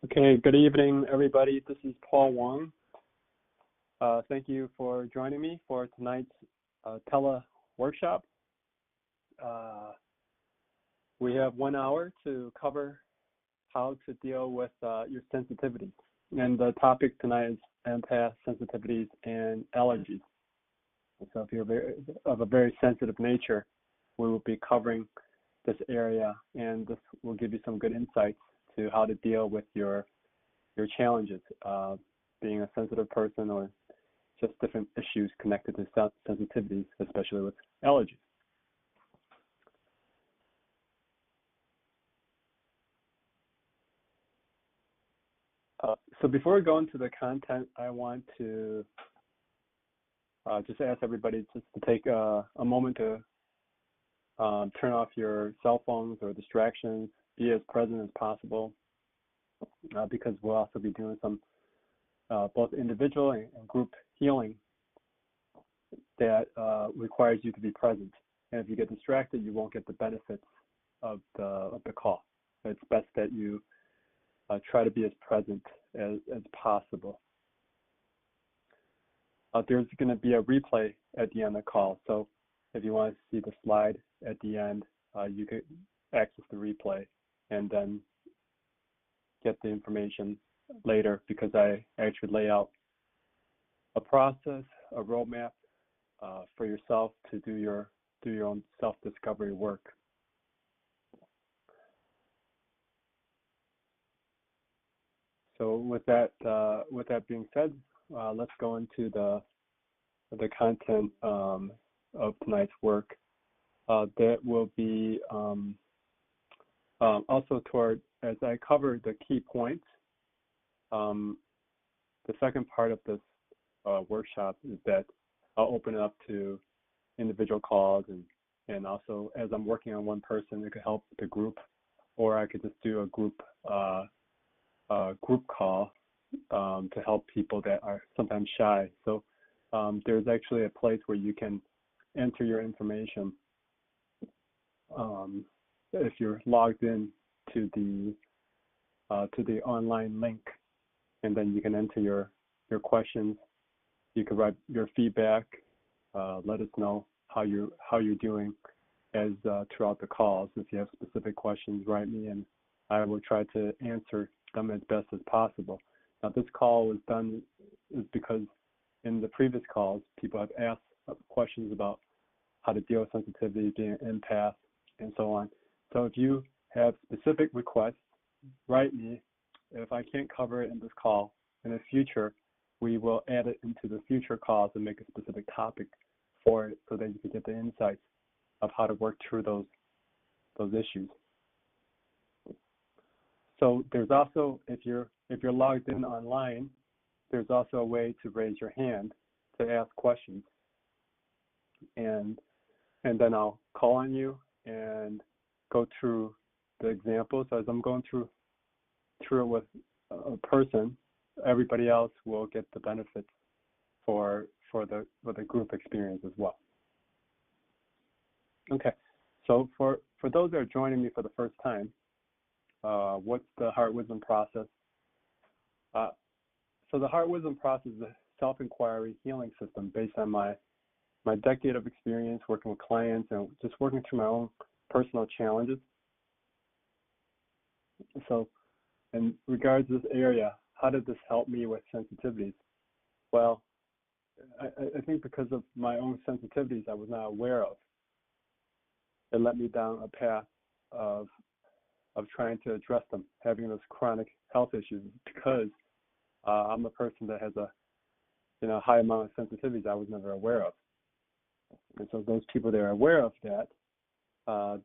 Okay, good evening, everybody. This is Paul Wong. Thank you for joining me for tonight's tele-workshop. We have 1 hour to cover how to deal with your sensitivities. And the topic tonight is empath sensitivities and allergies. So if you're of a very sensitive nature, we will be covering this area, and this will give you some good insights to how to deal with your challenges, being a sensitive person or just different issues connected to sensitivities, especially with allergies. So before we go into the content, I want to just ask everybody just to take a moment to turn off your cell phones or distractions, be as present as possible, because we'll also be doing some both individual and group healing that requires you to be present. And if you get distracted, you won't get the benefits of the call. It's best that you try to be as present as possible. There's going to be a replay at the end of the call, so if you want to see the slide at the end, you can access the replay and then get the information later, because I actually lay out a process, a roadmap for yourself to do your own self-discovery work. So with that being said, let's go into the content of tonight's work. That will be also toward, as I cover the key points. The second part of this workshop is that I'll open it up to individual calls, and also as I'm working on one person, it could help the group, or I could just do a group call to help people that are sometimes shy. So there's actually a place where you can enter your information if you're logged in to the online link, and then you can enter your questions. You can write your feedback. Let us know how you're doing as throughout the calls. If you have specific questions, write me, and I will try to answer them as best as possible. Now, this call was done is because in the previous calls, people have asked questions about how to deal with sensitivity, being an empath, and so on. So if you have specific requests, write me. If I can't cover it in this call, in the future, we will add it into the future calls and make a specific topic for it, so that you can get the insights of how to work through those issues. So there's also, if you're logged in online, there's also a way to raise your hand to ask questions, and then I'll call on you and go through the examples. As I'm going through it with a person, everybody else will get the benefits for the group experience as well. Okay, so for those that are joining me for the first time, what's the Heart Wisdom process? So the Heart Wisdom process is a self-inquiry healing system based on my decade of experience working with clients and just working through my own personal challenges. So in regards to this area, how did this help me with sensitivities? Well, I think because of my own sensitivities I was not aware of, it led me down a path of trying to address them, having those chronic health issues, because I'm a person that has a high amount of sensitivities I was never aware of. And so those people that are aware of that,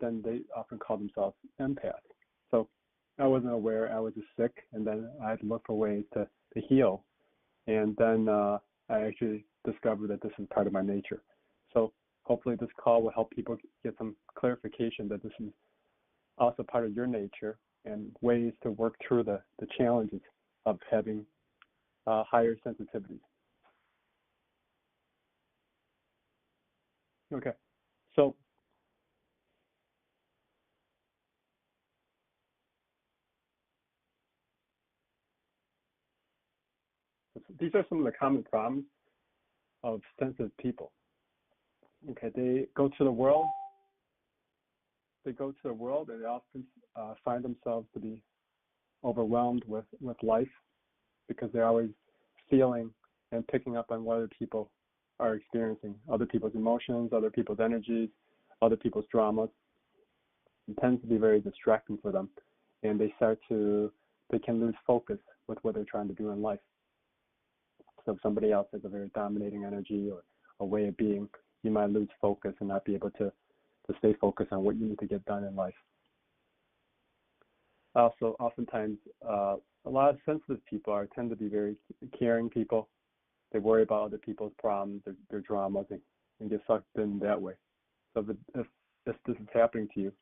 then they often call themselves empaths. So I wasn't aware, I was just sick, and then I had to look for ways to heal. And then I actually discovered that this is part of my nature. So hopefully this call will help people get some clarification that this is also part of your nature, and ways to work through the challenges of having higher sensitivities. Okay, so These are some of the common problems of sensitive people. Okay, they go to the world. They go to the world, and they often find themselves to be overwhelmed with life because they're always feeling and picking up on what other people are experiencing, other people's emotions, other people's energies, other people's dramas. It tends to be very distracting for them, and they can lose focus with what they're trying to do in life. So if somebody else has a very dominating energy or a way of being, you might lose focus and not be able to stay focused on what you need to get done in life. Also, oftentimes, a lot of sensitive people tend to be very caring people. They worry about other people's problems, their dramas, and get sucked in that way. So if this is happening to you,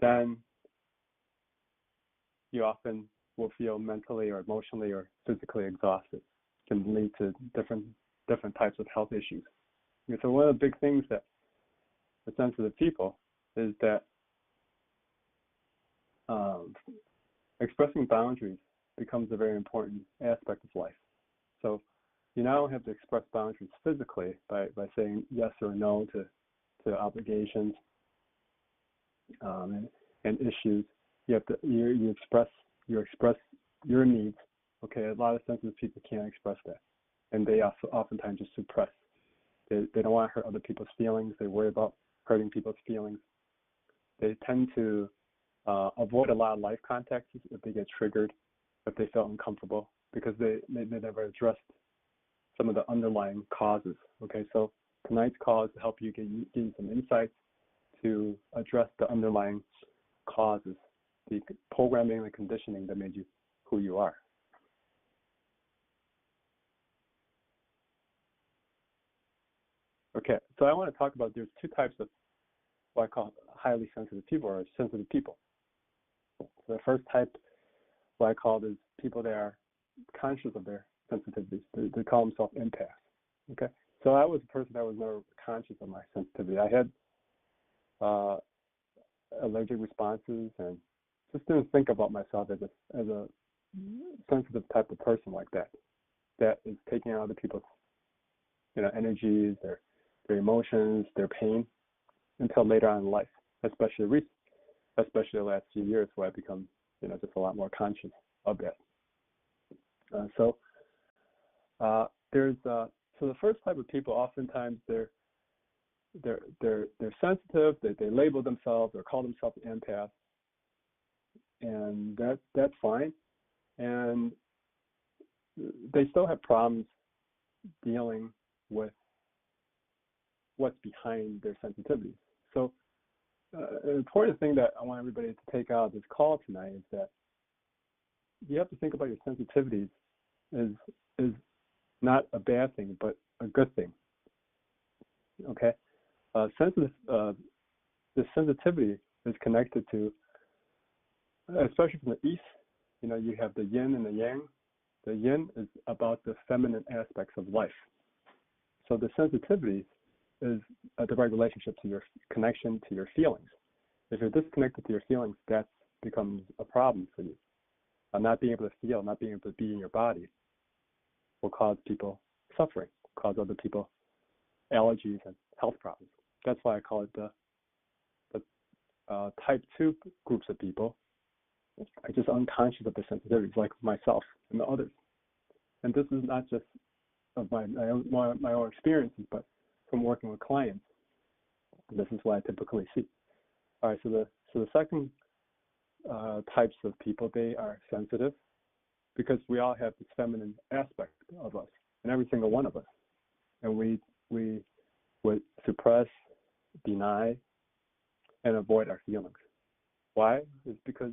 then you often will feel mentally or emotionally or physically exhausted. It can lead to different types of health issues. And so one of the big things that for sensitive people is that expressing boundaries becomes a very important aspect of life. So you now have to express boundaries physically by saying yes or no to obligations and issues. You express your needs. Okay, a lot of sensitive people can't express that, and they also oftentimes just suppress. They don't want to hurt other people's feelings. They worry about hurting people's feelings. They tend to avoid a lot of life contacts if they get triggered, if they feel uncomfortable, because they never addressed some of the underlying causes. Okay, so tonight's call is to help you give you some insights to address the underlying causes, the programming and conditioning that made you who you are. Okay, so I want to talk about there's two types of what I call highly sensitive people or sensitive people. So the first type, what I call is people that are conscious of their sensitivities. They call themselves empaths. Okay, so I was a person that was never conscious of my sensitivity. I had allergic responses and just didn't think about myself as a sensitive type of person like that is taking on other people's energies, their emotions, their pain until later on in life, especially the last few years where I become just a lot more conscious of that. So the first type of people, oftentimes they're sensitive. They label themselves or call themselves empaths, and that's fine. And they still have problems dealing with what's behind their sensitivity. So an important thing that I want everybody to take out of this call tonight is that you have to think about your sensitivities is not a bad thing, but a good thing. Okay, the sensitivity is connected to, especially from the East. You have the yin and the yang. The yin is about the feminine aspects of life. So the sensitivity is a direct relationship to your connection to your feelings. If you're disconnected to your feelings, that becomes a problem for you. Not being able to feel, not being able to be in your body will cause people suffering, cause other people allergies and health problems. That's why I call it the type 2 groups of people are just unconscious of their sensitivities, like myself and the others. And this is not just of my own experiences, but from working with clients. This is what I typically see. All right, so the second types of people, they are sensitive because we all have this feminine aspect of us, and every single one of us, and we would suppress, deny, and avoid our feelings. Why? It's because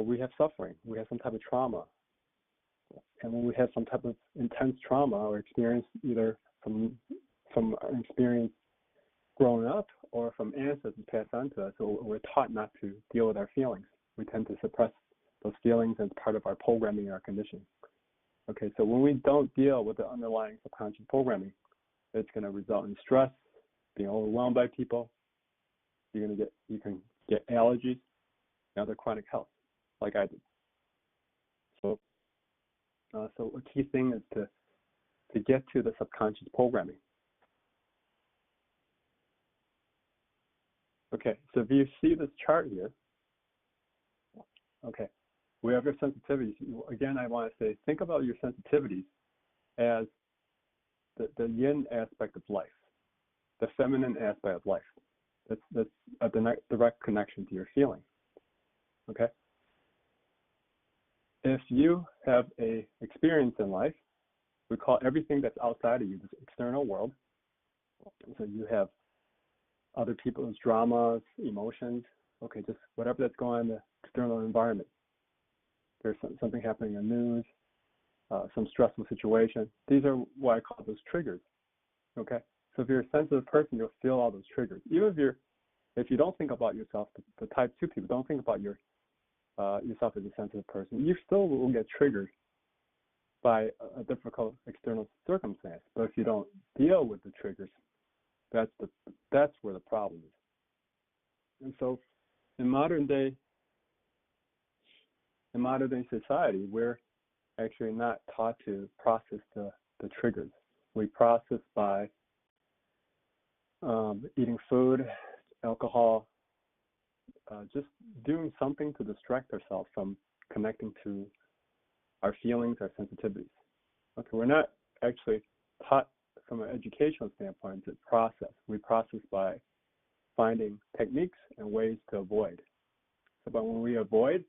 we have suffering, we have some type of trauma, and when we have some type of intense trauma or experience, either from experience growing up or from ancestors passed on to us, or we're taught not to deal with our feelings. We tend to suppress those feelings as part of our programming and our conditioning. Okay, so when we don't deal with the underlying subconscious programming, it's going to result in stress, being overwhelmed by people. You can get allergies and other chronic health, like I did. So So a key thing is to get to the subconscious programming. Okay, so if you see this chart here, okay, we have your sensitivities. Again, I want to say, think about your sensitivities as the yin aspect of life, the feminine aspect of life. That's a direct connection to your feeling. Okay. If you have a experience in life, we call everything that's outside of you this external world. So you have other people's dramas, emotions, okay, just whatever that's going on in the external environment. There's something happening in the news, some stressful situation. These are what I call those triggers, okay? So if you're a sensitive person, you'll feel all those triggers. Even if you don't think about yourself, the type 2 people don't think about yourself as a sensitive person, you still will get triggered by a difficult external circumstance. But if you don't deal with the triggers, that's where the problem is. And so in modern day society, we're actually not taught to process the triggers. We process by eating food, alcohol, just doing something to distract ourselves from connecting to our feelings, our sensitivities. Okay, we're not actually taught from an educational standpoint to process. We process by finding techniques and ways to avoid. So, but when we avoid,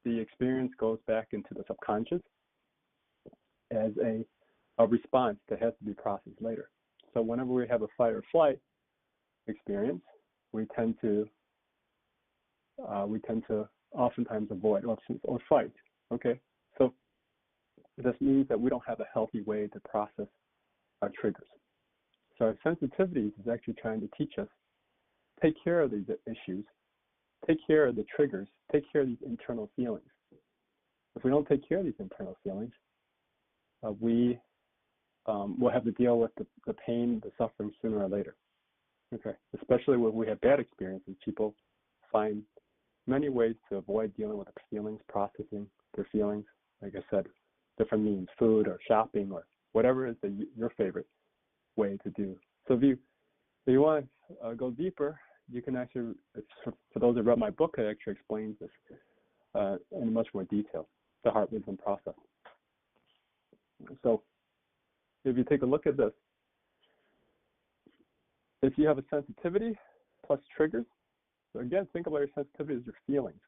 the experience goes back into the subconscious as a response that has to be processed later. So whenever we have a fight or flight experience, we tend to oftentimes avoid or fight. Okay, so this means that we don't have a healthy way to process our triggers. So our sensitivities is actually trying to teach us, take care of these issues, take care of the triggers, take care of these internal feelings. If we don't take care of these internal feelings, we will have to deal with the pain, the suffering sooner or later. Okay, especially when we have bad experiences, people find many ways to avoid dealing with their feelings, processing their feelings. Like I said, different means, food or shopping or whatever is your favorite way to do. So if you want to go deeper, you can actually, for those that read my book, it actually explains this in much more detail, the heart wisdom process. So if you take a look at this, if you have a sensitivity plus triggers, so again, think about your sensitivity as your feelings.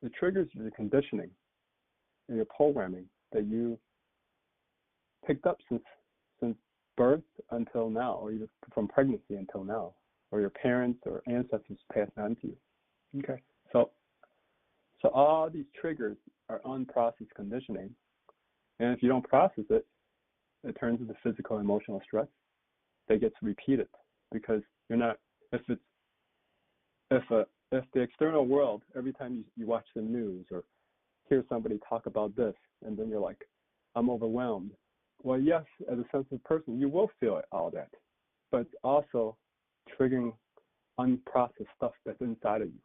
The triggers are your conditioning and your programming that you picked up since birth until now, or even from pregnancy until now, or your parents or ancestors passed on to you. Okay, so all these triggers are unprocessed conditioning, and if you don't process it, it turns into physical and emotional stress that gets repeated because you're not. If the external world, every time you watch the news or hear somebody talk about this, and then you're like, I'm overwhelmed. Well, yes, as a sensitive person, you will feel all that, but it's also triggering unprocessed stuff that's inside of you.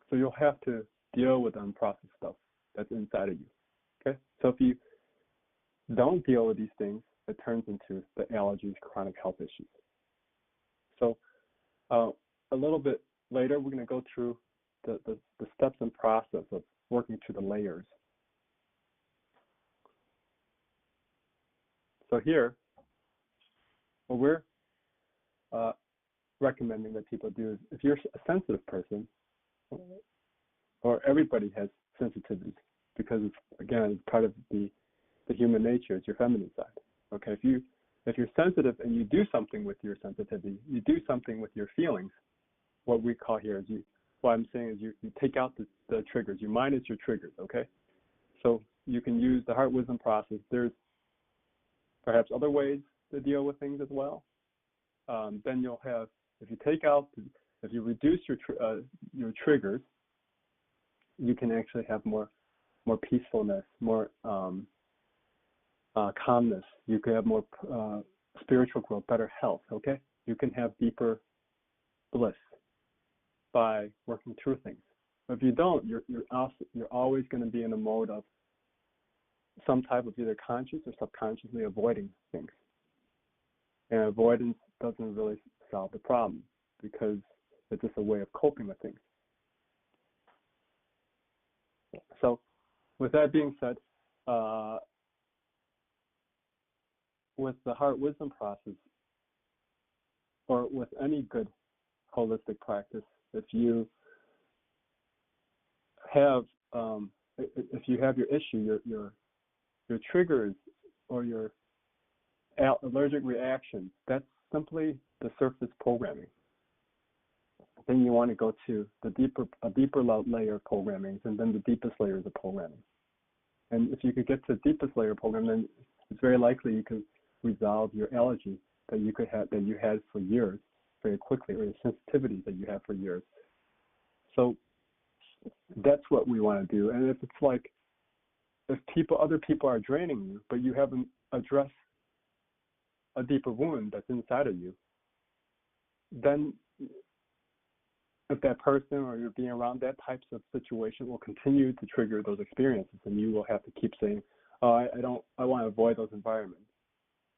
So you'll have to deal with unprocessed stuff that's inside of you. Okay? So if you don't deal with these things, it turns into the allergies, chronic health issues. So a little bit later, we're going to go through the steps and process of working through the layers. So here, what we're recommending that people do is, if you're a sensitive person, or everybody has sensitivities, because it's, again, it's part of the human nature, it's your feminine side. Okay, if you're sensitive and you do something with your sensitivity, you do something with your feelings, what we call here is what I'm saying is you take out the triggers, you minus your triggers, okay? So you can use the heart wisdom process. There's perhaps other ways to deal with things as well. Then you'll have, if you reduce your triggers, you can actually have more peacefulness, more calmness. You can have more spiritual growth, better health, okay? You can have deeper bliss by working through things. If you don't, you're always going to be in a mode of some type of either conscious or subconsciously avoiding things. And avoidance doesn't really solve the problem because it's just a way of coping with things. So with that being said, with the heart wisdom process, or with any good holistic practice, if you have your issue, your triggers or your allergic reaction, that's simply the surface programming. Then you want to go to a deeper layer of programming, and then the deepest layers of programming. And if you could get to the deepest layer of programming, then it's very likely you could resolve your allergy that you had for years very quickly, or the sensitivity that you had for years. So that's what we want to do. And if it's like, if other people are draining you, but you haven't addressed a deeper wound that's inside of you, then if that person or you're being around that types of situation will continue to trigger those experiences, and you will have to keep saying, oh, I want to avoid those environments.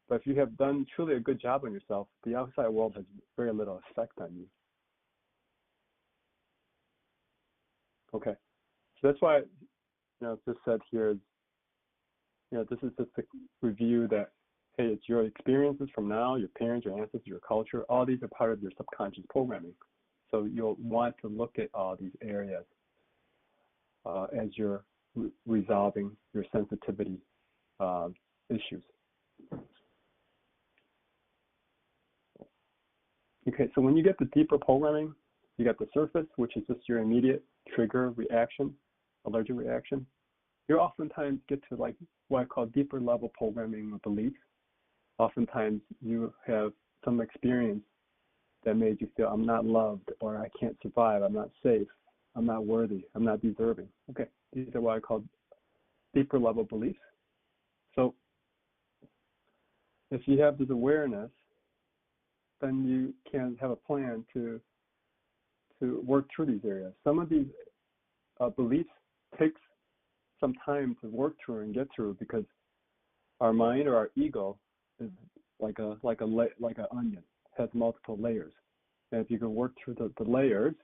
But if you have done truly a good job on yourself, the outside world has very little effect on you. Okay, so that's why, just said here is, this is just a review that, hey, it's your experiences from now, your parents, your ancestors, your culture, all these are part of your subconscious programming. So you'll want to look at all these areas as you're resolving your sensitivity issues. Okay, so when you get the deeper programming, you got the surface, which is just your immediate trigger reaction, allergic reaction. You oftentimes get to like what I call deeper level programming or beliefs. Oftentimes you have some experience that made you feel I'm not loved, or I can't survive, I'm not safe, I'm not worthy, I'm not deserving. Okay, these are what I call deeper level beliefs. So if you have this awareness, then you can have a plan to work through these areas. Some of these beliefs takes some time to work through and get through, because our mind or our ego is like an onion, has multiple layers. And if you can work through the layers,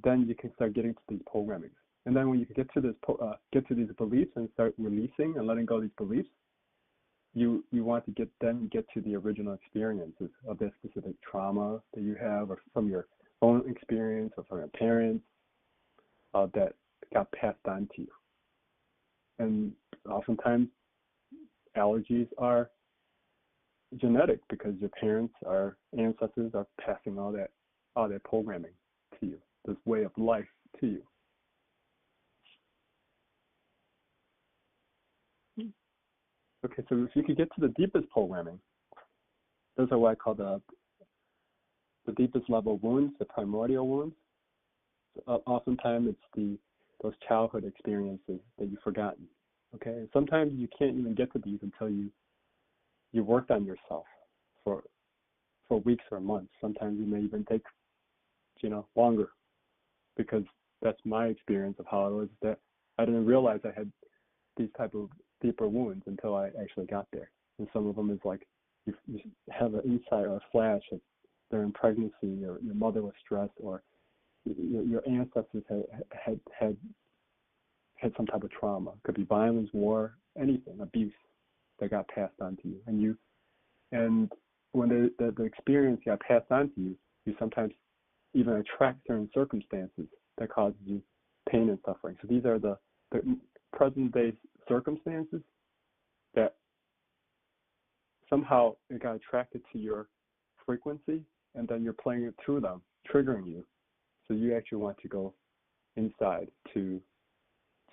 then you can start getting to these programmings. And then when you can get to these beliefs and start releasing and letting go of these beliefs, you want to get to the original experiences of that specific trauma that you have, or from your own experience, or from your parents, that got passed on to you. And oftentimes allergies are genetic, because your parents, our ancestors, are passing all that programming to you, this way of life to you. Okay, so if you could get to the deepest programming, those are what I call the deepest level wounds, the primordial wounds. So, oftentimes it's those childhood experiences that you've forgotten. Okay, and sometimes you can't even get to these until you worked on yourself for weeks or months. Sometimes it may even take longer, because that's my experience of how it was, that I didn't realize I had these type of deeper wounds until I actually got there. And some of them is like you have an insight or a flash of during pregnancy, or your mother was stressed, or your ancestors had some type of trauma. It could be violence, war, anything, abuse that got passed on to you. And when the experience got passed on to you, you sometimes even attract certain circumstances that causes you pain and suffering. So these are the present day circumstances that somehow it got attracted to your frequency, and then you're playing it through them, triggering you. So you actually want to go inside to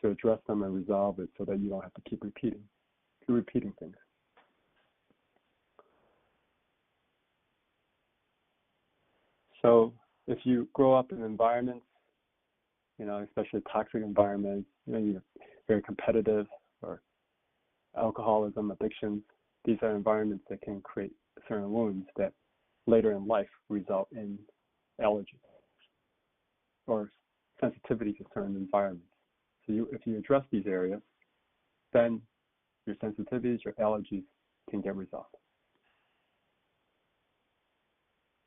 address them and resolve it, so that you don't have to keep repeating things. So if you grow up in environments, especially toxic environments, you're very competitive, or alcoholism, addictions, these are environments that can create certain wounds that later in life result in allergies or sensitivity to certain environments. So if you address these areas, then your sensitivities, your allergies can get resolved.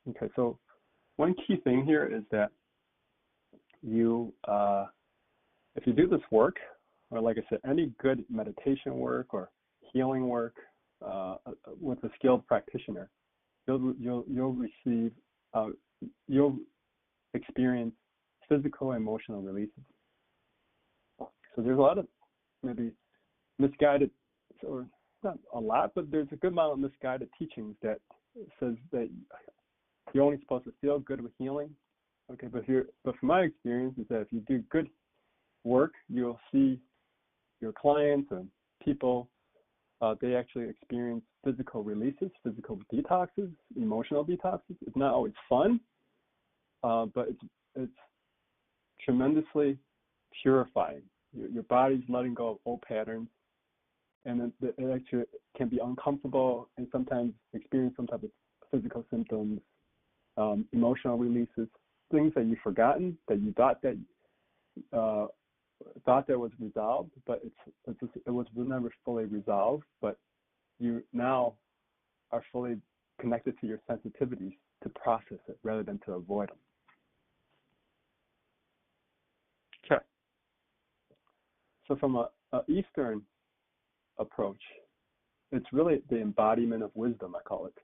Okay, so one key thing here is that if you do this work, or like I said, any good meditation work or healing work with a skilled practitioner, you'll experience physical and emotional releases. So there's a lot of maybe misguided, or not a lot, but there's a good amount of misguided teachings that says that you're only supposed to feel good with healing. Okay, but from my experience is that if you do good work, you'll see your clients and people, they actually experience physical releases, physical detoxes, emotional detoxes. It's not always fun, but it's tremendously purifying. Your body's letting go of old patterns, and it actually can be uncomfortable and sometimes experience some type of physical symptoms, emotional releases, things that you've forgotten, that you thought that was resolved, but it was never fully resolved, but you now are fully connected to your sensitivities to process it rather than to avoid them. Okay. So from a Eastern approach, it's really the embodiment of wisdom, I call it.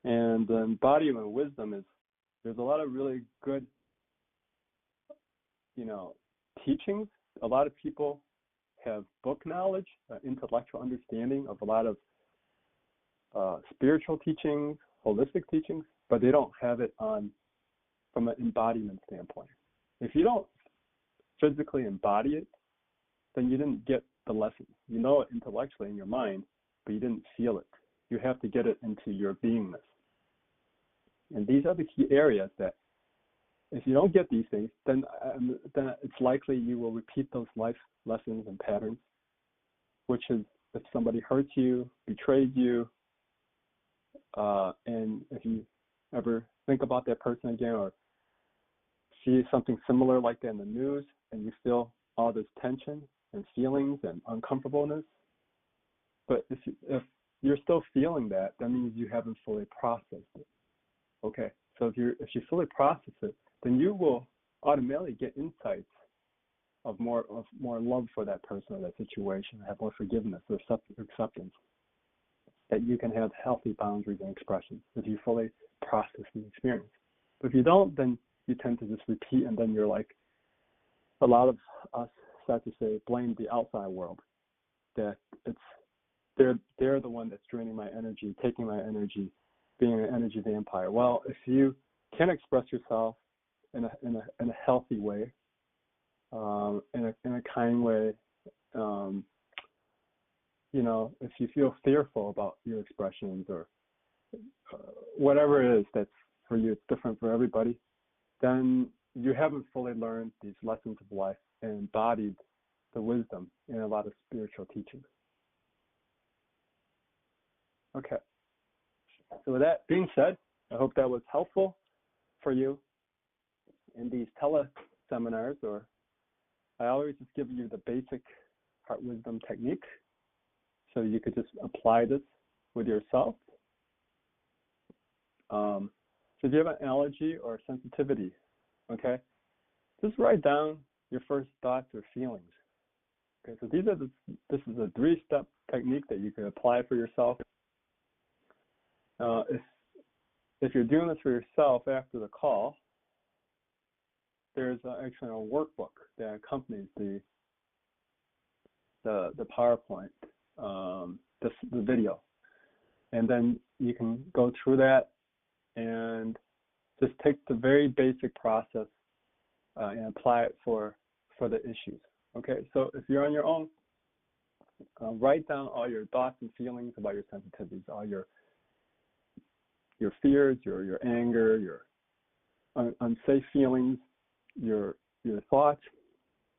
And the embodiment of wisdom is, there's a lot of really good, teachings. A lot of people have book knowledge, intellectual understanding of a lot of spiritual teachings, holistic teachings, but they don't have it from an embodiment standpoint. If you don't physically embody it, then you didn't get the lesson. You know it intellectually in your mind, but you didn't feel it. You have to get it into your beingness. And these are the key areas that if you don't get these things, then it's likely you will repeat those life lessons and patterns, which is if somebody hurts you, betrays you, and if you ever think about that person again or see something similar like that in the news and you feel all this tension and feelings and uncomfortableness, but if you're still feeling that, that means you haven't fully processed it. Okay, so if you fully process it, then you will automatically get insights of more love for that person or that situation, have more forgiveness or acceptance, that you can have healthy boundaries and expressions if you fully process the experience. But if you don't, then you tend to just repeat, and then you're like, a lot of us start to say, blame the outside world, that they're the one that's draining my energy, taking my energy, being an energy vampire. Well, if you can express yourself in a healthy way, in a kind way, if you feel fearful about your expressions or whatever it is that's for you, it's different for everybody, then you haven't fully learned these lessons of life and embodied the wisdom in a lot of spiritual teachings. Okay. So with that being said, I hope that was helpful for you in these tele-seminars, or I always just give you the basic heart wisdom technique so you could just apply this with yourself. So if you have an allergy or sensitivity, okay, just write down your first thoughts or feelings. Okay, so this is a 3-step technique that you can apply for yourself. If you're doing this for yourself after the call, there's actually a workbook that accompanies the PowerPoint, the video, and then you can go through that and just take the very basic process and apply it for the issues. Okay, so if you're on your own, write down all your thoughts and feelings about your sensitivities, all your fears, your anger, your unsafe feelings, your thoughts.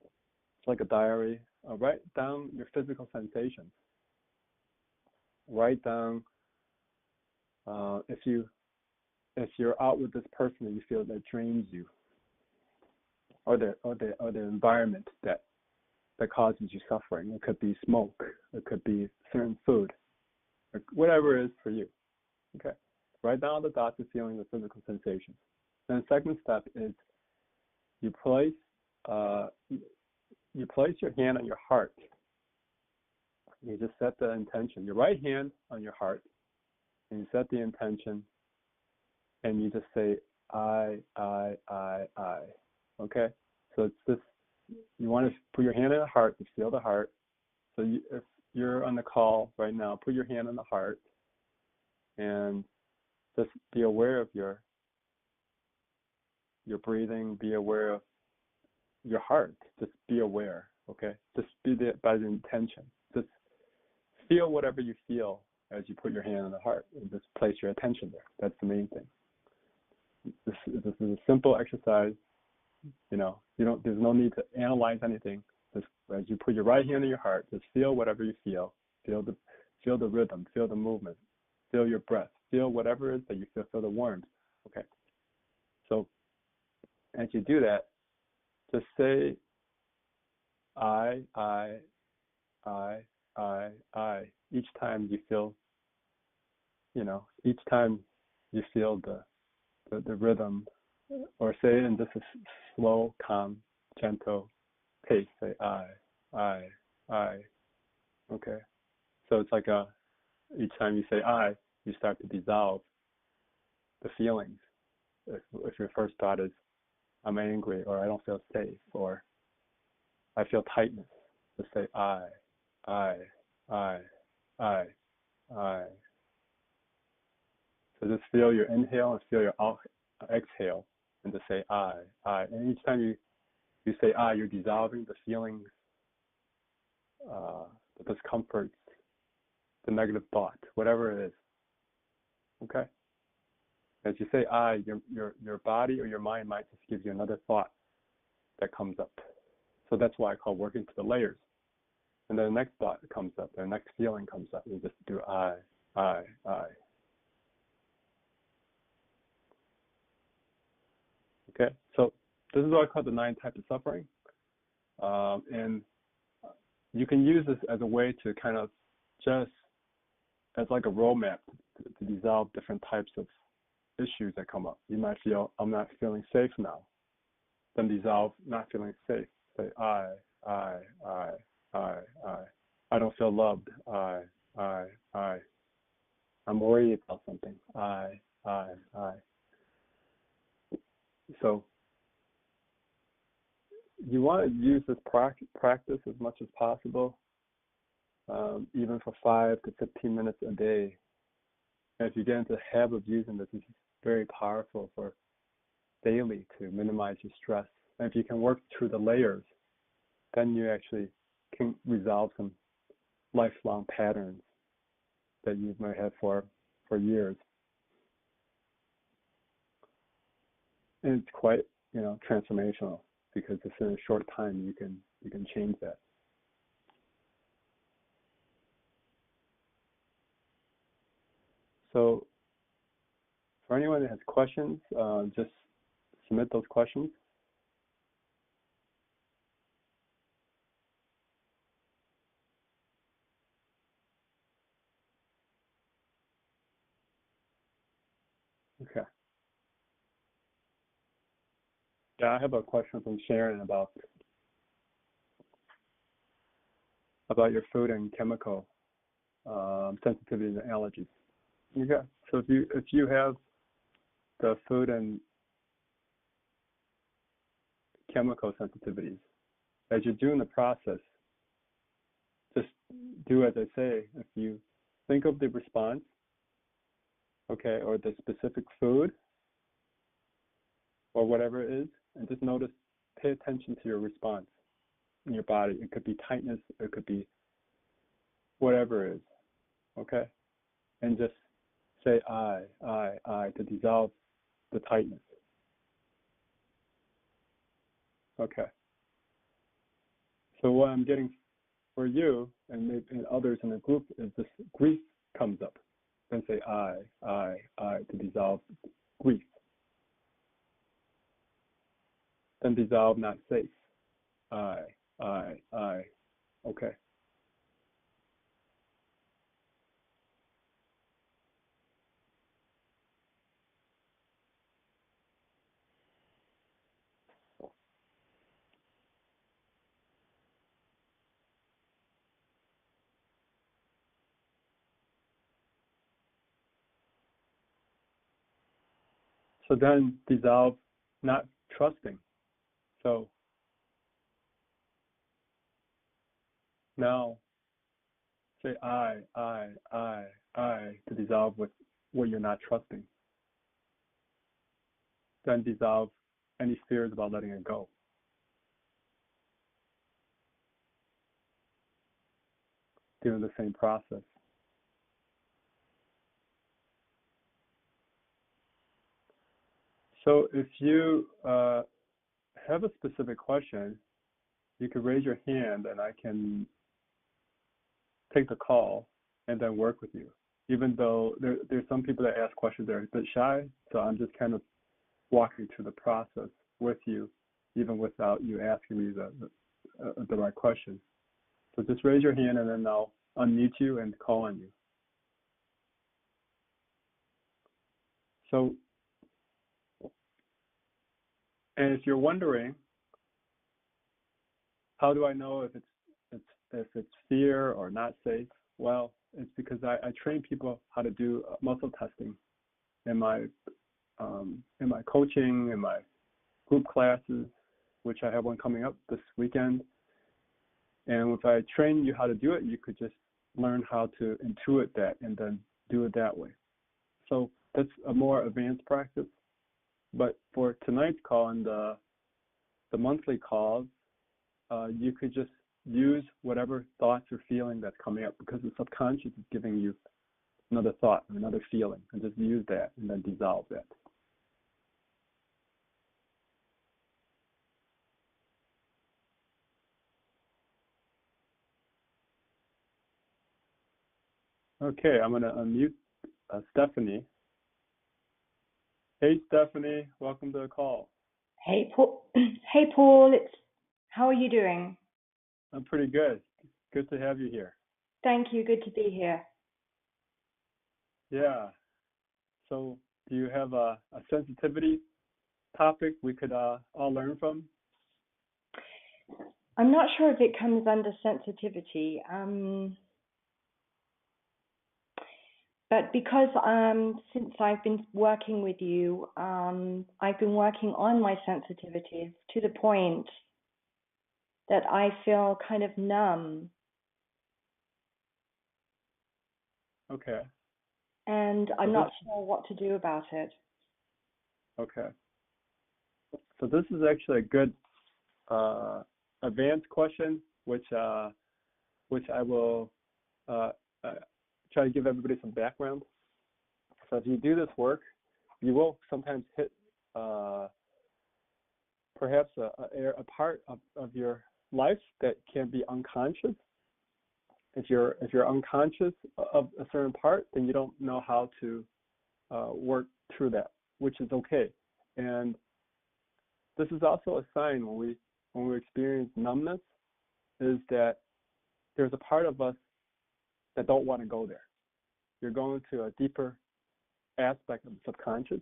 It's like a diary. Write down your physical sensations. Write down if you're out with this person and you feel that drains you. the environment that causes you suffering. It could be smoke, it could be certain food, or whatever it is for you. Okay. Write down the thoughts and feelings and physical sensations. Then the second step is you place your hand on your heart. You just set the intention. Your right hand on your heart, and you set the intention, and you just say I. Okay. So it's this. You want to put your hand on the heart to feel the heart. So if you're on the call right now, put your hand on the heart, and just be aware of your breathing. Be aware of your heart. Just be aware. Okay. Just be there by the intention. Just feel whatever you feel as you put your hand on the heart, and just place your attention there. That's the main thing. This is a simple exercise. There's no need to analyze anything. Just as you put your right hand on your heart, just feel whatever you feel. Feel the rhythm. Feel the movement. Feel your breath. Feel whatever it is that you feel. Feel the warmth. Okay. So as you do that, just say I. Each time you feel, each time you feel the rhythm, or say it in just a slow, calm, gentle pace. Say I. Okay. So it's like each time you say I, you start to dissolve the feelings. If your first thought is I'm angry, or I don't feel safe, or I feel tightness, just say I. So just feel your inhale and feel your exhale, and just say I. And each time you say I, you're dissolving the feelings, the discomforts, the negative thought, whatever it is. Okay? As you say I, your body or your mind might just give you another thought that comes up. So that's why I call working to the layers. And then the next thought comes up, the next feeling comes up. You just do I. Okay, so this is what I call the 9 types of suffering. And you can use this as a way to kind of just, as like a roadmap to dissolve different types of issues that come up. You might feel, I'm not feeling safe now. Then dissolve not feeling safe. Say I. I don't feel loved. I. I'm worried about something. I. So you want to use this practice as much as possible, even for 5 to 15 minutes a day. And if you get into the habit of using this, it's very powerful for daily to minimize your stress. And if you can work through the layers, then you actually can resolve some lifelong patterns that you might have for years. And it's quite, transformational, because just in a short time you can change that. So for anyone that has questions, just submit those questions. Okay. Yeah, I have a question from Sharon about your food and chemical sensitivities and allergies. Okay. So if you have the food and chemical sensitivities, as you're doing the process, just do as I say. If you think of the response, okay, or the specific food, or whatever it is, and just notice, pay attention to your response in your body. It could be tightness, it could be whatever it is, okay? And just say I to dissolve the tightness. Okay. So what I'm getting for you and maybe others in the group is this grief comes up. Then say I to dissolve grief. Then dissolve not safe. I. Okay. So then dissolve not trusting. So now say I to dissolve with what you're not trusting. Then dissolve any fears about letting it go. Doing the same process. So if you have a specific question, you could raise your hand and I can take the call and then work with you. Even though there's some people that ask questions that are a bit shy, so I'm just kind of walking through the process with you, even without you asking me the right question. So just raise your hand and then I'll unmute you and call on you. So, and if you're wondering, how do I know if it's fear or not safe? Well, it's because I train people how to do muscle testing in my coaching, in my group classes, which I have one coming up this weekend. And if I train you how to do it, you could just learn how to intuit that and then do it that way. So that's a more advanced practice. But for tonight's call and the monthly calls, you could just use whatever thoughts or feeling that's coming up, because the subconscious is giving you another thought or another feeling, and just use that and then dissolve that. Okay, I'm going to unmute Stephanie. Hey, Stephanie, welcome to the call. Hey, Paul. Hey, Paul. How are you doing? I'm pretty good. Good to have you here. Thank you. Good to be here. Yeah. So, do you have a sensitivity topic we could all learn from? I'm not sure if it comes under sensitivity, but because since I've been working with you, I've been working on my sensitivities to the point that I feel kind of numb. Okay. And I'm not sure what to do about it. Okay. So this is actually a good advanced question, which I will try to give everybody some background. So if you do this work, you will sometimes hit perhaps a part of your life that can be unconscious. If you're unconscious of a certain part, then you don't know how to work through that, which is okay. And this is also a sign when we experience numbness, is that there's a part of us that don't want to go there. You're going to a deeper aspect of the subconscious,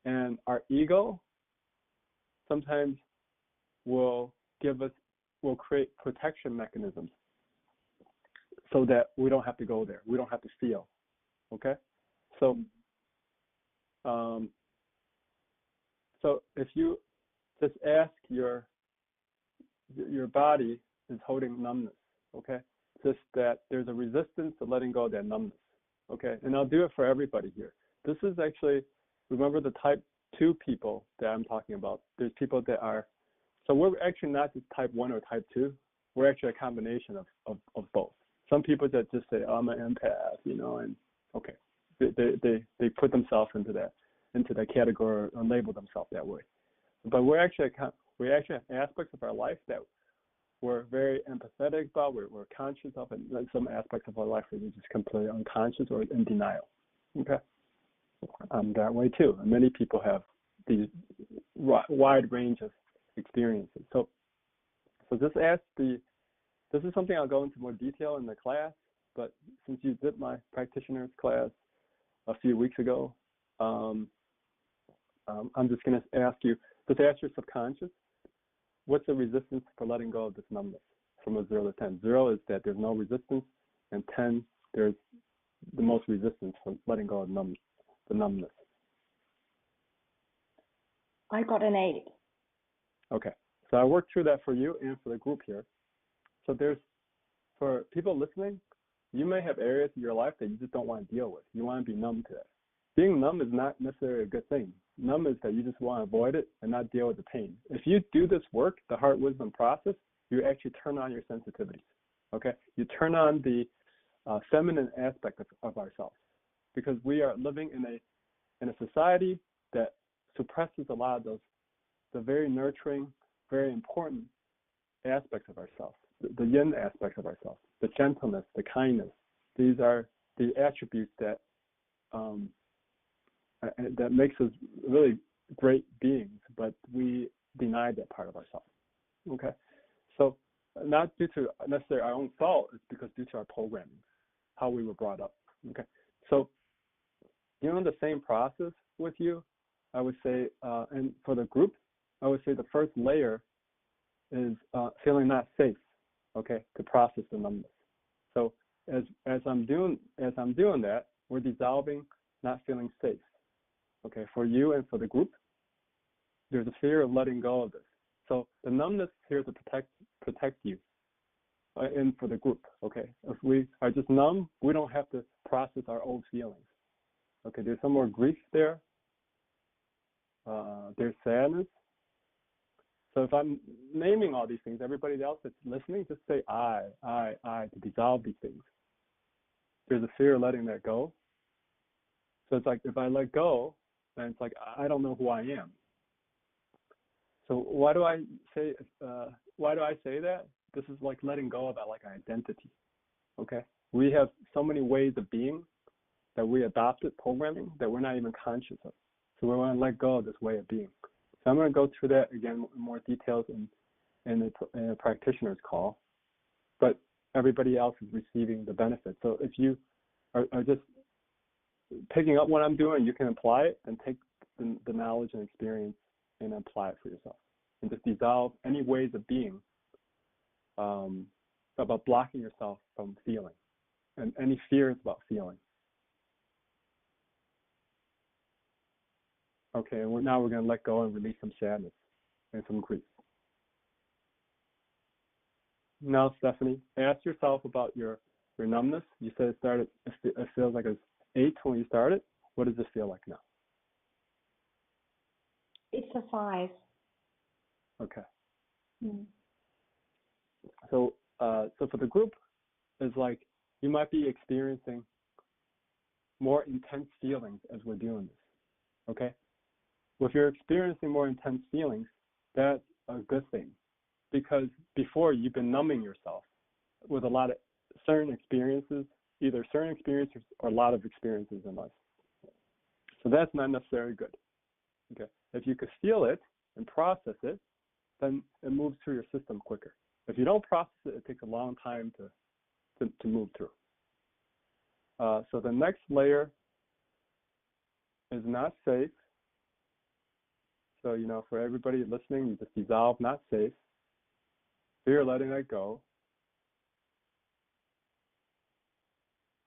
and our ego sometimes will create protection mechanisms so that we don't have to go there. We don't have to feel. Okay? So so if you just ask your body is holding numbness, okay? Just that there's a resistance to letting go of that numbness, okay? And I'll do it for everybody here. This is actually, remember the type 2 people that I'm talking about. There's people that are, so we're actually not just type 1 or type 2. We're actually a combination of both. Some people that just say, oh, I'm an empath, and okay, they put themselves into that category or label themselves that way. But we actually have aspects of our life that we're very empathetic about, we're conscious of, and then some aspects of our life that we're just completely unconscious or in denial. Okay, I'm that way too. And many people have these wide range of experiences. So this is something I'll go into more detail in the class, but since you did my practitioner's class a few weeks ago, I'm just going to ask you, just ask your subconscious, what's the resistance for letting go of this numbness from a 0 to 10? 0 is that there's no resistance, and 10, there's the most resistance from letting go of the numbness. I got an 8. Okay, so I worked through that for you and for the group here. So for people listening, you may have areas of your life that you just don't want to deal with. You want to be numb to that. Being numb is not necessarily a good thing. Numb is that you just want to avoid it and not deal with the pain. If you do this work, the heart wisdom process, you actually turn on your sensitivities. Okay, you turn on the feminine aspect of ourselves, because we are living in a society that suppresses a lot of the very nurturing, very important aspects of ourselves, the yin aspects of ourselves, the gentleness, the kindness. These are the attributes that makes us really great beings, but we deny that part of ourselves. Okay, so not due to necessarily our own fault, it's because due to our programming, how we were brought up. Okay, so doing the same process with you, I would say, and for the group, I would say the first layer is feeling not safe. Okay, to process the numbness. So as I'm doing that, we're dissolving not feeling safe. Okay, for you and for the group, there's a fear of letting go of this. So the numbness is here to protect you, and for the group. Okay, if we are just numb, we don't have to process our old feelings. Okay, there's some more grief there. There's sadness. So if I'm naming all these things, everybody else that's listening, just say I, to dissolve these things. There's a fear of letting that go. So it's like, if I let go, then it's like, I don't know who I am. So why do I say that? This is like letting go of like identity. Okay? We have so many ways of being that we adopted programming that we're not even conscious of. So we want to let go of this way of being. So I'm going to go through that again in more details in a practitioner's call, but everybody else is receiving the benefit. So if you are just picking up what I'm doing, you can apply it and take the knowledge and experience and apply it for yourself. And just dissolve any ways of being about blocking yourself from feeling and any fears about feeling. Okay, and now we're going to let go and release some sadness and some grief. Now, Stephanie, ask yourself about your numbness. You said it feels like it's 8 when you started. What does it feel like now? It's a 5. Okay. Mm. So for the group, it's like you might be experiencing more intense feelings as we're doing this. Okay? Well, if you're experiencing more intense feelings, that's a good thing, because before you've been numbing yourself with a lot of certain experiences, either certain experiences or a lot of experiences in life. So that's not necessarily good. Okay, if you could feel it and process it, then it moves through your system quicker. If you don't process it, it takes a long time to move through. So the next layer is not safe. So, for everybody listening, you just dissolve not safe. Fear letting that go.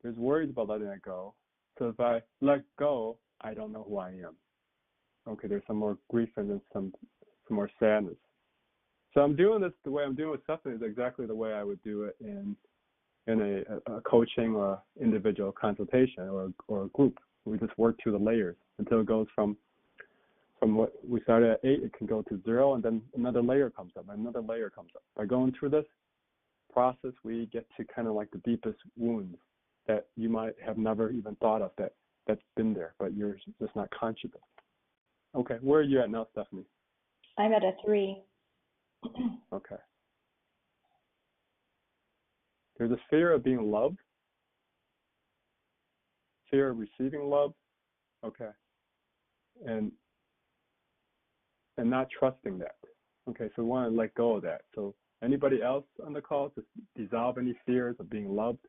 There's worries about letting that go. So if I let go, I don't know who I am. Okay, there's some more grief and then some more sadness. So I'm doing this the way I'm doing with Stephanie is exactly the way I would do it in a coaching or individual consultation or a group. We just work through the layers until it goes from what we started at 8, it can go to 0, and then another layer comes up, another layer comes up. By going through this process, we get to kind of like the deepest wounds that you might have never even thought of that's been there, but you're just not conscious of. Okay, where are you at now, Stephanie? I'm at a 3. Okay. There's a fear of being loved, fear of receiving love, okay, and not trusting that. Okay, so we want to let go of that. So anybody else on the call, just dissolve any fears of being loved,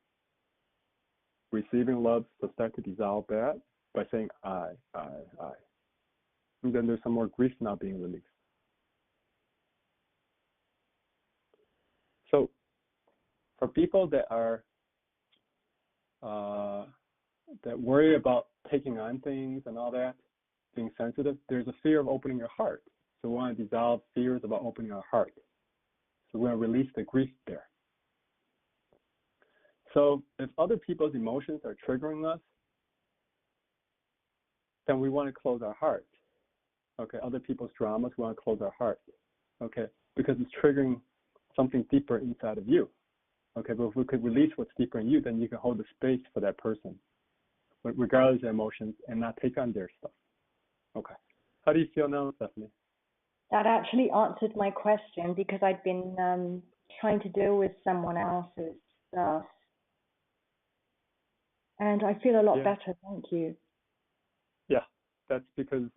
receiving love, so start to dissolve that by saying I. And then there's some more grief now being released. So for people that are that worry about taking on things and all that, being sensitive, there's a fear of opening your heart. So we want to dissolve fears about opening our heart. So we're going to release the grief there. So if other people's emotions are triggering us, then we want to close our heart. Okay, other people's dramas, we want to close our heart. Okay, because it's triggering something deeper inside of you. Okay, but if we could release what's deeper in you, then you can hold the space for that person, regardless of emotions, and not take on their stuff. Okay. How do you feel now, Stephanie? That actually answered my question, because I'd been trying to deal with someone else's stuff. And I feel a lot better, thank you. Yeah, that's because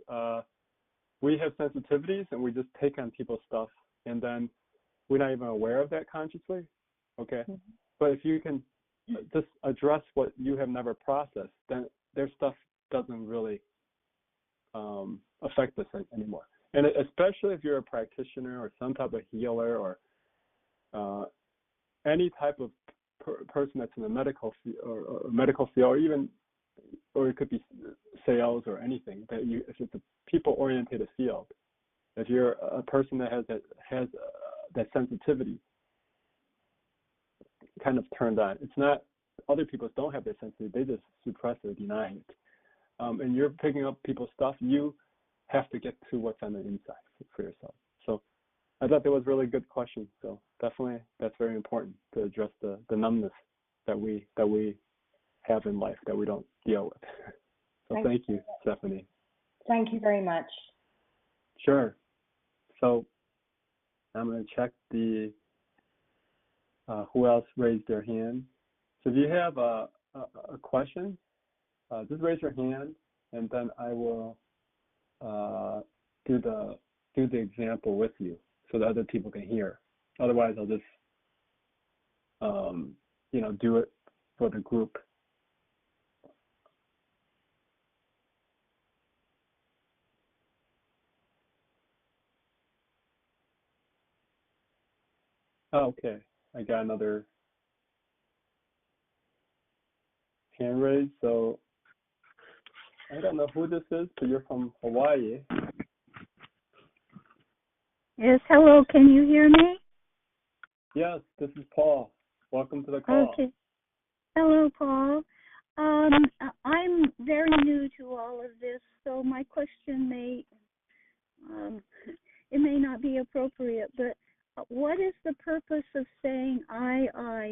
we have sensitivities and we just take on people's stuff, and then we're not even aware of that consciously. Okay. Mm-hmm. But if you can just address what you have never processed, then their stuff doesn't really affect us anymore. And especially if you're a practitioner or some type of healer or any type of person that's in the medical field or it could be sales or anything, that if it's a people-oriented field, if you're a person that has that sensitivity kind of turned on, it's not other people don't have that sensitivity, they just suppress it or deny it. And you're picking up people's stuff, you have to get to what's on the inside for yourself. So I thought that was a really good question. So definitely that's very important to address the numbness that we have in life that we don't deal with. So thank you, Stephanie. Thank you very much. Sure. So I'm going to check who else raised their hand. So if you have a question, just raise your hand, and then I will do the example with you so that other people can hear. Otherwise, I'll just do it for the group. Oh, okay, I got another hand raised. So I don't know who this is, but you're from Hawaii. Yes, hello, can you hear me? Yes, this is Paul. Welcome to the call. Okay. Hello, Paul. I'm very new to all of this, so my question may not be appropriate, but what is the purpose of saying I?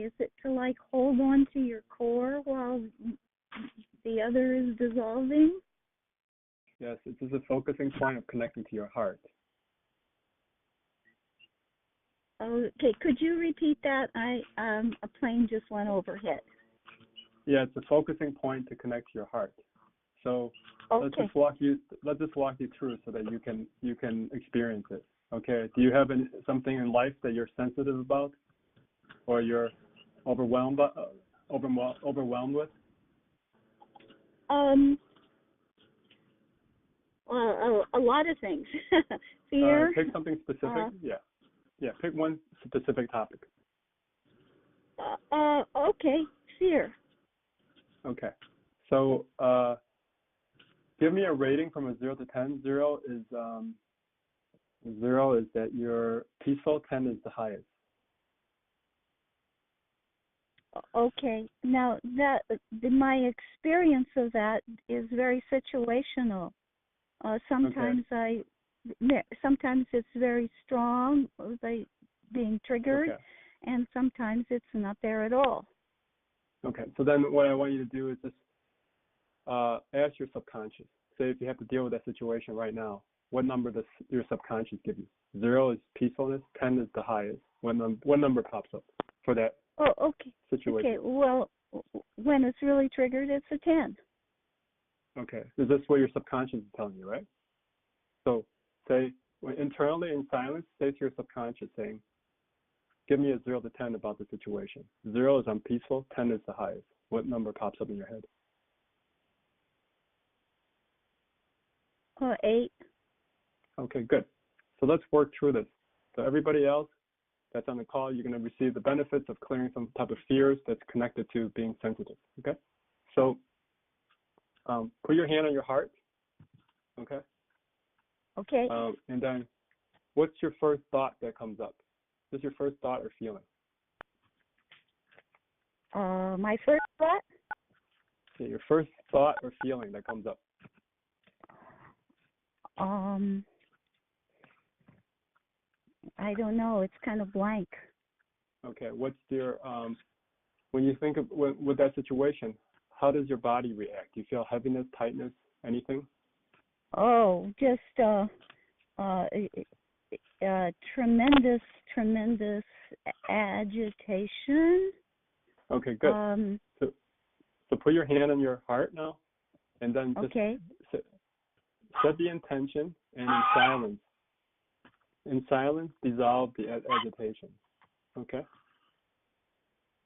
Is it to hold on to your core while the other is dissolving? Yes, it's just a focusing point of connecting to your heart. Okay, could you repeat that? A plane just went overhead. Yeah, it's a focusing point to connect to your heart. So okay. Let's just walk you through so that you can experience it. Okay. Do you have something in life that you're sensitive about, or you're overwhelmed with? Well, a lot of things. Fear. Pick something specific. Yeah. Pick one specific topic. Okay. Fear. Okay. So give me a rating from a 0 to 10. 0 is that you're peaceful. 10 is the highest. Okay. Now my experience of that is very situational. Sometimes sometimes it's very strong by being triggered, and sometimes it's not there at all. Okay. So then what I want you to do is just ask your subconscious. Say if you have to deal with that situation right now, what number does your subconscious give you? 0 is peacefulness. 10 is the highest. What number pops up for that situation? Okay. Well, when it's really triggered, it's a 10. Okay. Is this what your subconscious is telling you, right? So say Internally in silence, say to your subconscious saying, give me a 0 to 10 about the situation. 0 is I'm peaceful, 10 is the highest. What number pops up in your head? 8. Okay, good. So let's work through this. So everybody else that's on the call, you're going to receive the benefits of clearing some type of fears that's connected to being sensitive, okay? So put your hand on your heart, okay? Okay. And then what's your first thought that comes up? What's your first thought or feeling? My first thought? Okay, your first thought or feeling that comes up. I don't know. It's kind of blank. Okay, what's your, when you think of with that situation, how does your body react? Do you feel heaviness, tightness, anything? Oh, just tremendous agitation. Okay, good. So put your hand on your heart now, and then just set the intention, and in silence, dissolve the agitation. Okay?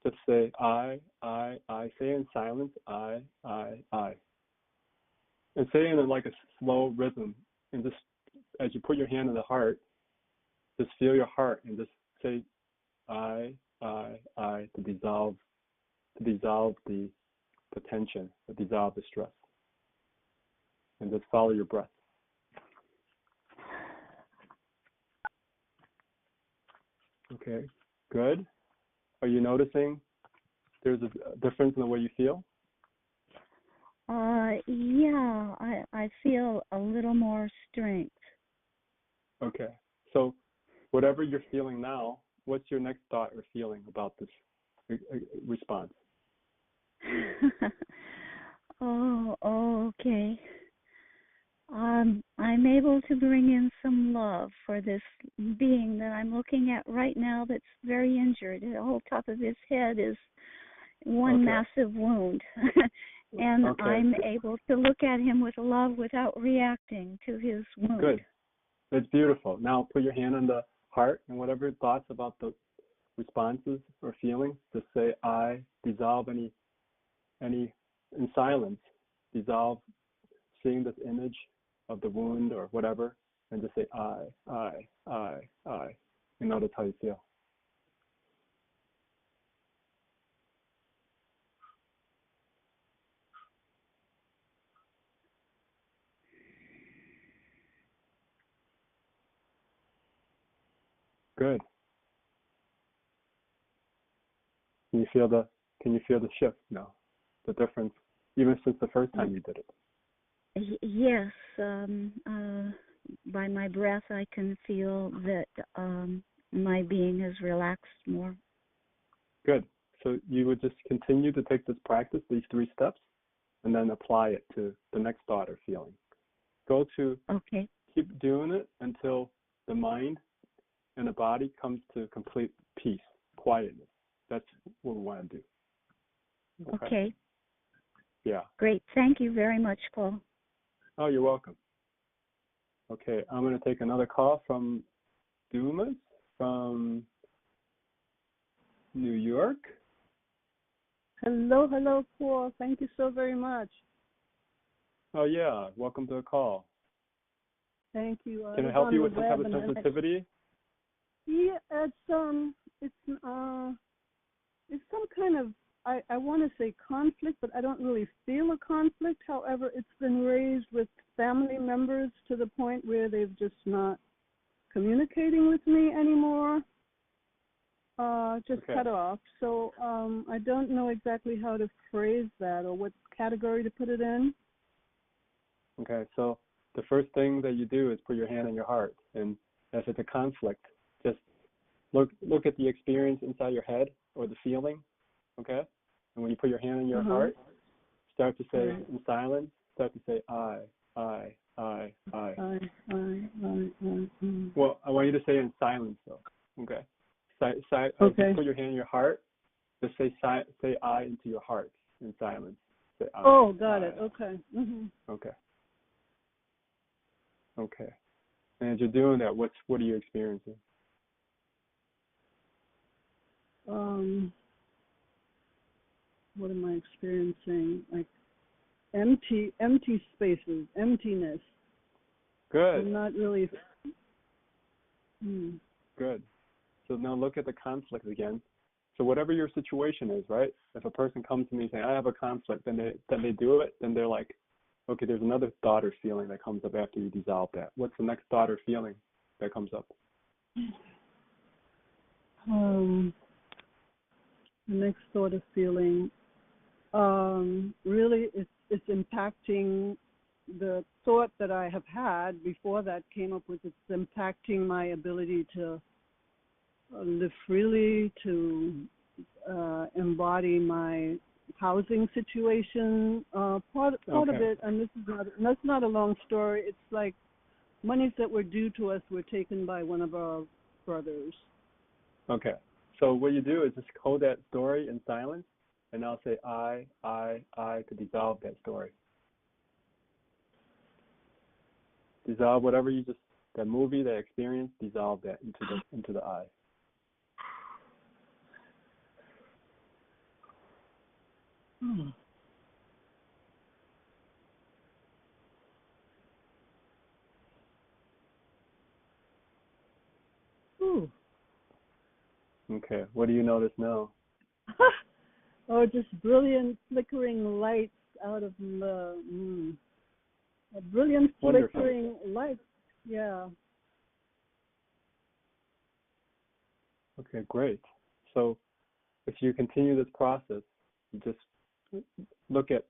Just say I. Say in silence, I. And say in like a slow rhythm, and just as you put your hand on the heart, just feel your heart and just say I to dissolve the tension, to dissolve the stress. And just follow your breath. Okay, good. Are you noticing there's a difference in the way you feel? Yeah, I feel a little more strength. Okay, so whatever you're feeling now, what's your next thought or feeling about this response? Okay. I'm able to bring in some love for this being that I'm looking at right now that's very injured. The whole top of his head is one massive wound. And I'm able to look at him with love without reacting to his wound. Good. That's beautiful. Now put your hand on the heart, and whatever thoughts about the responses or feelings, just say I, dissolve any in silence, dissolve seeing this image of the wound or whatever, and just say I. You notice how you feel. Good. Can you feel the shift now? The difference, even since the first time you did it? Yes. By my breath, I can feel that my being has relaxed more. Good. So you would just continue to take this practice, these 3 steps, and then apply it to the next thought or feeling. Keep doing it until the mind and the body comes to complete peace, quietness. That's what we want to do. Okay. Yeah. Great. Thank you very much, Paul. Oh, you're welcome. Okay, I'm going to take another call from Dumas from New York. Hello, Paul. Thank you so very much. Oh, yeah. Welcome to the call. Thank you. Can I help you with some type of sensitivity? Yeah, it's some kind of, I want to say conflict, but I don't really feel a conflict. However, it's been raised with family members to the point where they've just not communicating with me anymore. Cut off. So I don't know exactly how to phrase that or what category to put it in. Okay, so the first thing that you do is put your hand on your heart, and if it's a conflict, just look at the experience inside your head or the feeling, okay? And when you put your hand on your heart, start to say in silence, start to say I. Well, I want you to say it in silence though, okay? Put your hand on your heart, just say I into your heart in silence. Say I. Oh, got it. Okay. Okay. And as you're doing that, what are you experiencing? What am I experiencing? Like empty spaces, emptiness. Good. I'm not really. Good. So now look at the conflict again. So whatever your situation is, right? If a person comes to me saying, I have a conflict, then they do it, then they're like, okay, there's another thought or feeling that comes up after you dissolve that. What's the next thought or feeling that comes up? The next thought or feeling, really, it's impacting the thought that I have had before that came up with. It's impacting my ability to live freely, to embody my housing situation. Part of it, and that's not a long story. It's like monies that were due to us were taken by one of our brothers. Okay. So what you do is just hold that story in silence, and I'll say I to dissolve that story. Dissolve whatever that movie, that experience, dissolve that into the I. Ooh. Okay. What do you notice now? Oh, just brilliant flickering lights out of the a brilliant flickering light. Yeah. Okay, great. So if you continue this process, you just look at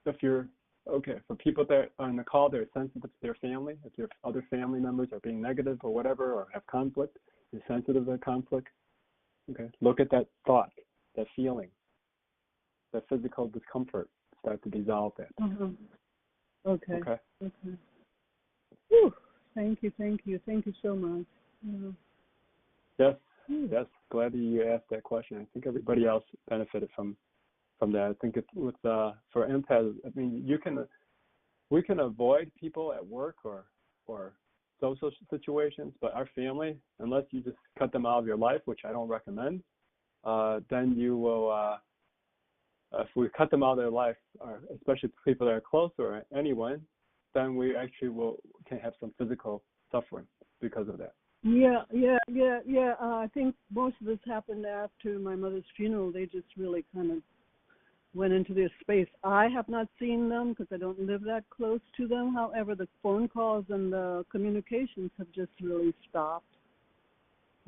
if you're for people that are on the call, they're sensitive to their family. If your other family members are being negative or whatever, or have conflict, you're sensitive to conflict. Okay, look at that thought, that feeling, that physical discomfort. Start to dissolve that. Okay. Whew. Thank you so much. Yes. Glad that you asked that question. I think everybody else benefited from that. I think it's with for empaths. I mean, we can avoid people at work or social situations, but our family, unless you just cut them out of your life, which I don't recommend, then you will. If we cut them out of their life, or especially people that are close or anyone, then we actually can have some physical suffering because of that. Yeah. I think most of this happened after my mother's funeral. They just really kind of went into their space. I have not seen them because I don't live that close to them. However, the phone calls and the communications have just really stopped.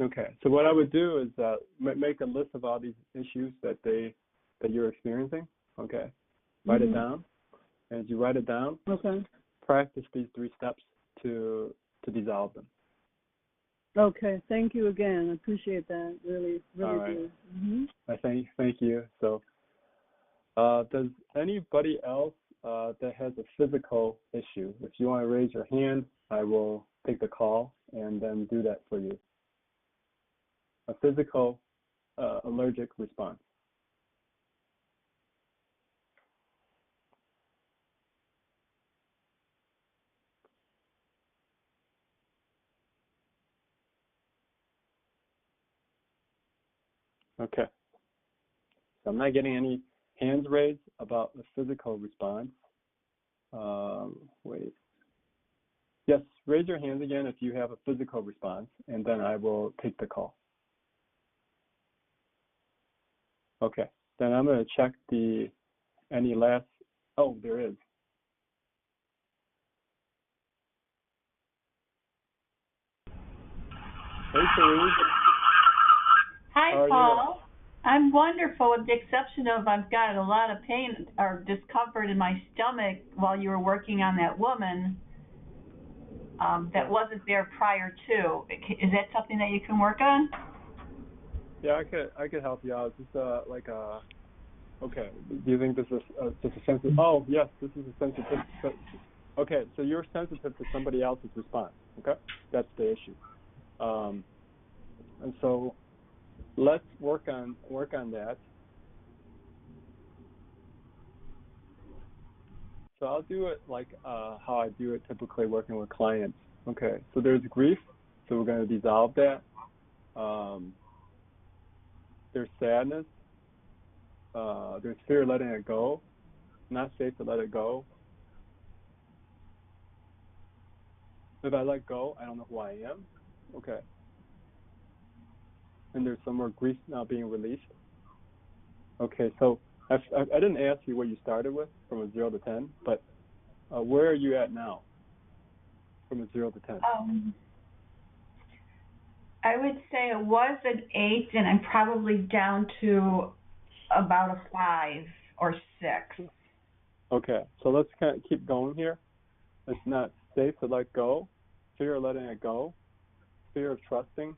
Okay. So what I would do is make a list of all these issues that you're experiencing. Okay. Write it down. And as you write it down, practice these 3 steps to dissolve them. Okay. Thank you again. I appreciate that. Really all right. do. I thank you. So does anybody else that has a physical issue, if you want to raise your hand, I will take the call and then do that for you. A physical allergic response. Okay. So I'm not getting any hands raised about the physical response. Wait. Yes, raise your hands again if you have a physical response, and then I will take the call. Okay. Then I'm going to check any last. Oh, there is. Hey, Therese. Hi, Paul. I'm wonderful, with the exception of I've got a lot of pain or discomfort in my stomach while you were working on that woman that wasn't there prior to. Is that something that you can work on? Yeah, I could help you out. Just okay. Do you think this is just a sensitive? Oh, yes, this is a sensitive. Okay, so you're sensitive to somebody else's response. Okay, that's the issue. And so let's work on that. So I'll do it like how I do it typically working with clients. Okay, so there's grief, so we're going to dissolve that. There's sadness. There's fear of letting it go. Not safe to let it go. If I let go, I don't know who I am. Okay. And there's some more grief now being released. Okay, so I didn't ask you what you started with from a 0 to 10, but where are you at now from a 0 to 10? I would say it was an 8, and I'm probably down to about a 5 or 6. Okay, so let's kind of keep going here. It's not safe to let go, fear of letting it go, fear of trusting,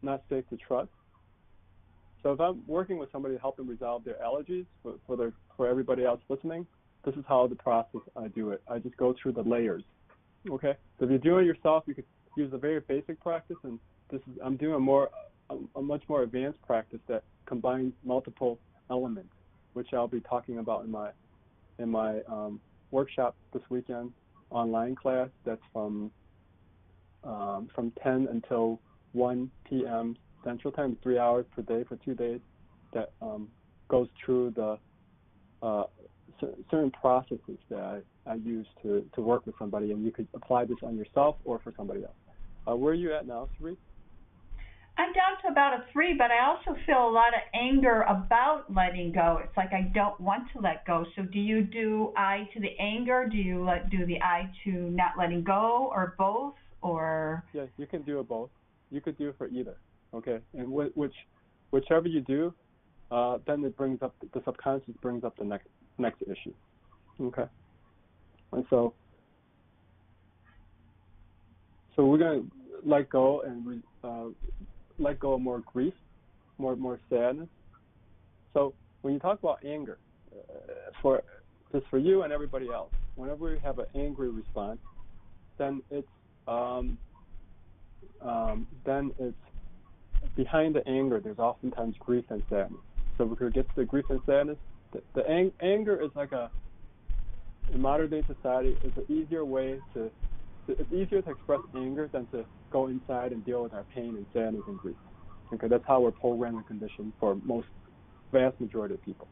not safe to trust. So if I'm working with somebody to help them resolve their allergies, for everybody else listening, this is how the process I do it. I just go through the layers. Okay. So if you're doing it yourself, you could use a very basic practice, and I'm doing a much more advanced practice that combines multiple elements, which I'll be talking about in my workshop this weekend, online class. That's from 10 until 1 p.m. Central Time, 3 hours per day for 2 days. That goes through the certain processes that I use to work with somebody, and you could apply this on yourself or for somebody else. Where are you at now, Sari? I'm down to about a 3, but I also feel a lot of anger about letting go. It's like I don't want to let go. So do you do I to the anger? Do you do the I to not letting go, or both? Or Yeah, you can do it both. You could do it for either. Okay, and whichever you do, then it brings up the subconscious brings up the next issue. Okay, and so we're gonna let go and let go of more grief, more sadness. So when you talk about anger, for you and everybody else, whenever we have an angry response, then it's behind the anger. There's oftentimes grief and sadness. So we could get to the grief and sadness. The anger is like in modern day society, it's an easier way it's easier to express anger than to go inside and deal with our pain and sadness and grief. Okay, that's how we're programmed and conditioned for vast majority of people.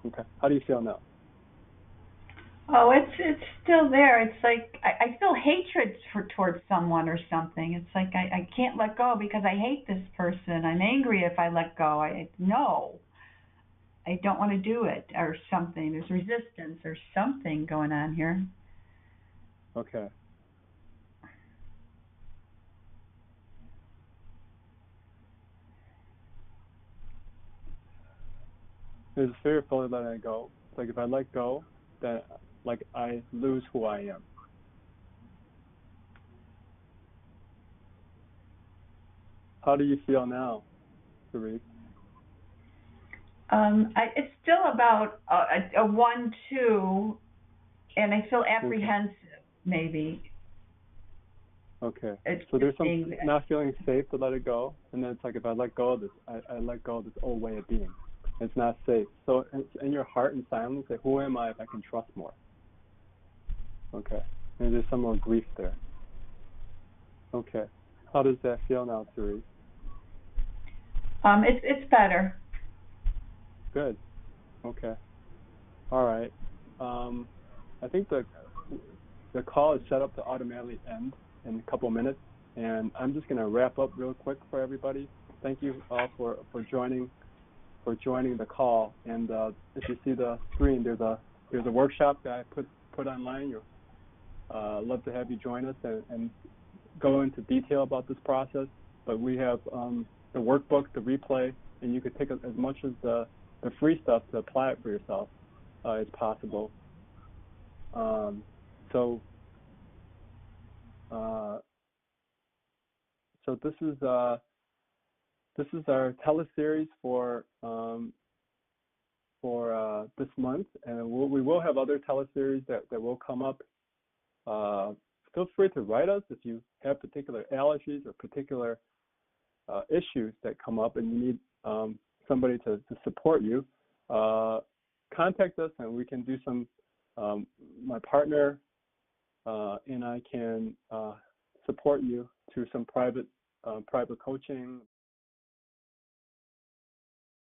Okay, how do you feel now? oh, it's still there. It's like I feel hatred towards someone or something. It's like I can't let go because I hate this person. I'm angry if I let go. I don't want to do it or something. There's resistance or something going on here. Okay. There's a fear of fully letting it go. It's like if I let go, then like I lose who I am. How do you feel now, Sari? It's still about a 1-2, and I feel apprehensive, maybe. Okay. So there's some not feeling safe to let it go, and then it's like if I let go of this, I let go of this old way of being. It's not safe. So it's in your heart and silence, say, who am I if I can trust more? Okay. And there's some more grief there. Okay. How does that feel now, Sari? It's better. Good. Okay. All right. I think the call is set up to automatically end in a couple minutes, and I'm just going to wrap up real quick for everybody. Thank you all for joining the call. And if you see the screen, there's a workshop that I put online. Love to have you join us and go into detail about this process. But we have the workbook, the replay, and you could take as much of the free stuff to apply it for yourself as possible. So this is our teleseries for this month, and we will have other teleseries that will come up. Feel free to write us if you have particular allergies or particular issues that come up and you need somebody to support you. Contact us and we can do some. My partner and I can support you through some private coaching.